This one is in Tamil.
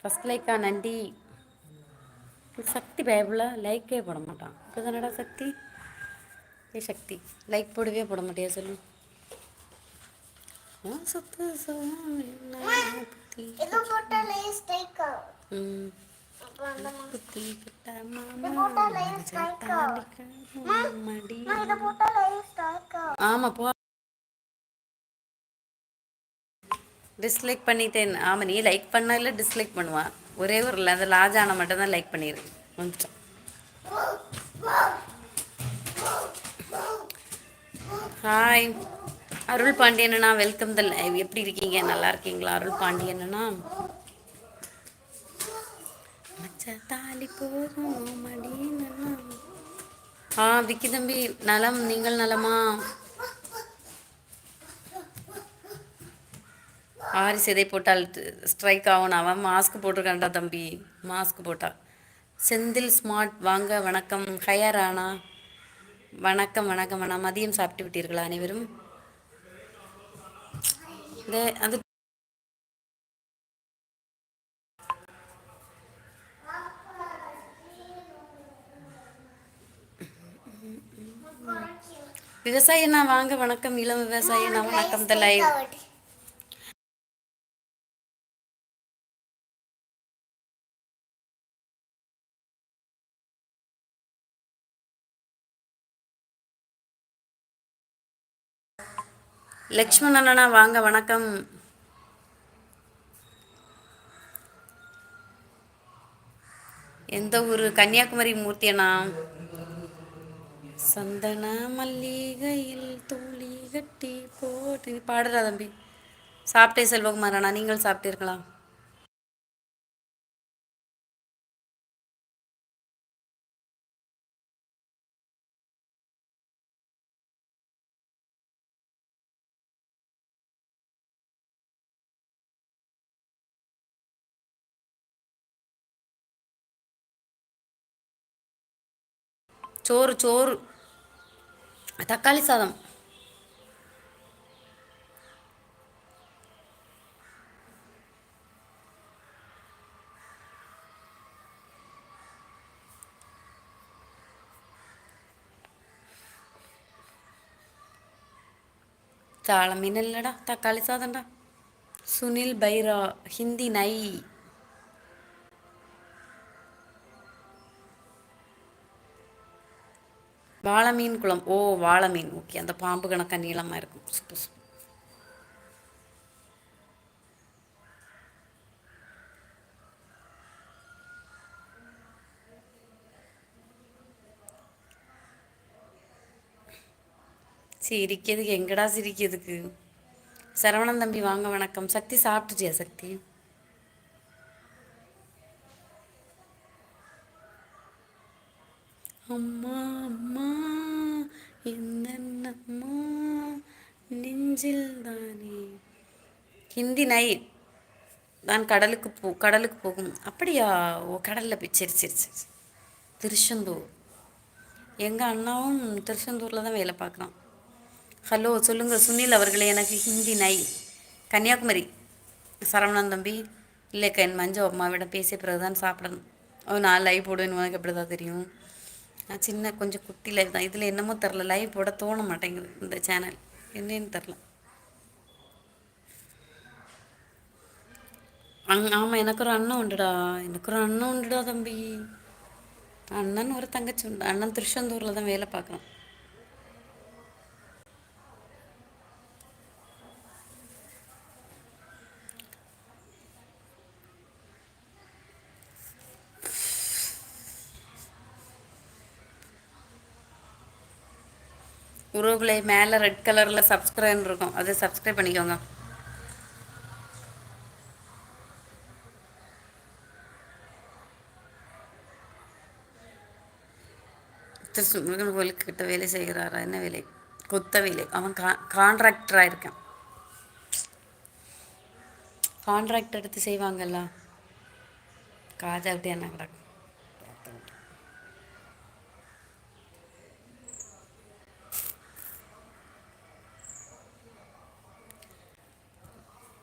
ஃபஸ்ட் லைக்கா நன்றி. சக்தி பயப்புல லைக்கே போட மாட்டான். இப்போதானடா சக்தி. ஏ சக்தி லைக் போடவே போட மாட்டியா சொல்லு. சொத்து ஆமா போ. டிஸ்லைக் பண்ணிட்டேன். ஆமாம் நீ லைக் பண்ண இல்லை டிஸ்லைக் பண்ணுவான். ஒரே ஒரு இல்லை அந்த லாஜானை மட்டும் தான் லைக் பண்ணிடு வந்துட்டான். ஹாய் அருள் பாண்டியனா, வெல்கம் த லைவ். எப்படி இருக்கீங்க? நல்லா இருக்கீங்களா? அருள் பாண்டியனா தாலி போகும் மடியனா. விக்கி தம்பி நலம். நீங்கள் நலமா? ஆரிஸ் எதை போட்டால் ஸ்ட்ரைக் ஆகணும். அவன் மாஸ்க் போட்டிருக்கான்டா தம்பி. மாஸ்க் போட்டா. செந்தில் ஸ்மார்ட் வாங்க வணக்கம். ஹயர் ஆனா வணக்கம் வணக்கம் அண்ணா. மதியம் சாப்பிட்டு விட்டீர்களா அனைவரும்? அது விவசாயண்ணா வாங்க வணக்கம். இளம் விவசாயண்ணா வணக்கம். த லைவ் லக்ஷ்மண் அண்ணா வாங்க வணக்கம். எந்த ஊர்? கன்னியாகுமரி மூர்த்தி அண்ணா. சந்தன மல்லிகையில் தூளி கட்டி போட்டு பாடுறா தம்பி. சாப்பிட்டே செல்வகுமார் அண்ணா. நீங்கள் சாப்பிட்டீர்களா? சோறு சோறு தக்காளி சாதம். சால மீன் இல்லைடா, தக்காளி சாதம்டா. சுனில் பைரா ஹிந்தி நை. வாழை மீன் குளம். ஓ வாழை மீன். ஓகே, அந்த பாம்பு கணக்கா நீளமாக இருக்கும். Super super. சிரிக்கிறதுக்கு எங்கடா சிரிக்கிறதுக்கு? சரவணன் தம்பி வாங்க வணக்கம். சக்தி சாப்பிட்டுச்சியா சக்தி? அம்மா அம்மா என்னம்மா நெஞ்சில் தானே. ஹிந்தி நை. நான் கடலுக்கு போகும். அப்படியா? ஓ கடலில் போய். சரி சரி சரி. திருச்செந்தூர். எங்கள் அண்ணாவும் திருச்செந்தூரில் தான் வேலை பார்க்குறான். ஹலோ சொல்லுங்கள் சுனில் அவர்களே. எனக்கு ஹிந்தி நை. கன்னியாகுமரி. சரவணன் தம்பி இல்லைக்கா, என் மஞ்ச அம்மாவிடம் பேசிய பிறகு தான் சாப்பிடணும். நான் லைவ் போடுவேன்னு உனக்கு எப்படி தான் தெரியும்? நான் சின்ன கொஞ்சம் குட்டி லைவ் தான். இதில் என்னமோ தெரில, லைவ் போட தோண மாட்டேங்குது இந்த சேனல். என்னன்னு தெரில. ஆமாம் எனக்கு ஒரு அண்ணன் உண்டுடா. எனக்கு ஒரு அண்ணன் உண்டுடா தம்பி. அண்ணன் ஒரு தங்கச்சி உண்டு. அண்ணன் திருச்செந்தூரில் தான் வேலை பார்க்குறான். உறவுகளை மேலே ரெட் கலரில் சப்ஸ்கிரைப் இருக்கும், அதை சப்ஸ்கிரைப் பண்ணிக்கோங்க. முருகன் கோயிலுக்கு கிட்ட வேலை செய்கிறாரா? என்ன வேலை? கொத்த வேலை. அவன் கான்ட்ராக்டராக இருக்கான். கான்ட்ராக்ட் எடுத்து செய்வாங்கல்ல. காஜா விட்டு என்ன கிடக்கும்.